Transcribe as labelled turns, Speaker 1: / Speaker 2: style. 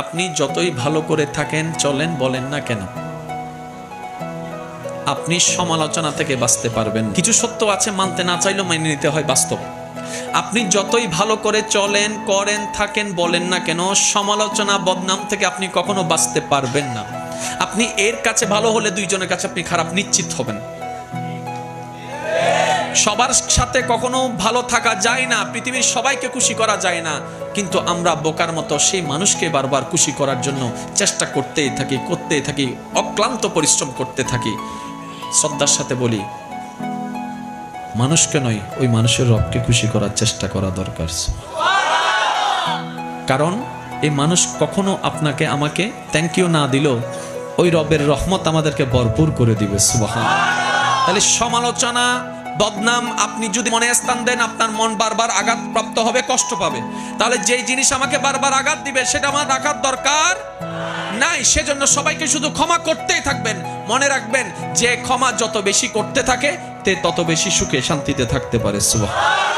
Speaker 1: আপনি যতই ভালো করে থাকেন, চলেন, বলেন না কেন, আপনি সমালোচনা থেকে বাঁচতে পারবেন। কিছু সত্য আছে, মানতে না চাইলেও মেনে নিতে হয়, বাস্তব। আপনি যতই ভালো করে চলেন, করেন, থাকেন, বলেন না কেন, সমালোচনা, বদনাম থেকে আপনি কখনো বাঁচতে পারবেন না। আপনি এর কাছে ভালো হলে দুইজনের কাছে আপনি খারাপ নিশ্চিত হবেন। সবার সাথে কখনো ভালো থাকা যায় না, পৃথিবীর সবাইকে খুশি করা যায় না, কিন্তু আমরা বোকার মতো সেই মানুষকে বারবার খুশি করার জন্য চেষ্টা করতেই থাকি, অক্লান্ত পরিশ্রম করতে থাকি। শ্রদ্ধার সাথে বলি, মানুষকে নয়, ওই মানুষের রবকে খুশি করার চেষ্টা করা দরকার। কারণ এই মানুষ কখনো আপনাকে আমাকে থ্যাংক ইউ না দিল, ওই রবের রহমত আমাদেরকে ভরপুর করে দিবে। সুবহানাল্লাহ। তাহলে সমালোচনা, বদনাম আপনি যদি মনে স্থান দেন, আপনার মন বারবার আঘাতপ্রাপ্ত হবে, কষ্ট পাবে। তাহলে যেই জিনিস আমাকে বারবার আঘাত দিবে সেটা আমার রাখার দরকার নাই। সেজন্য সবাইকে শুধু ক্ষমা করতেই থাকবেন। মনে রাখবেন, যে ক্ষমা যত বেশি করতে থাকে তে তত বেশি সুখে শান্তিতে থাকতে পারে। সুবহানাল্লাহ।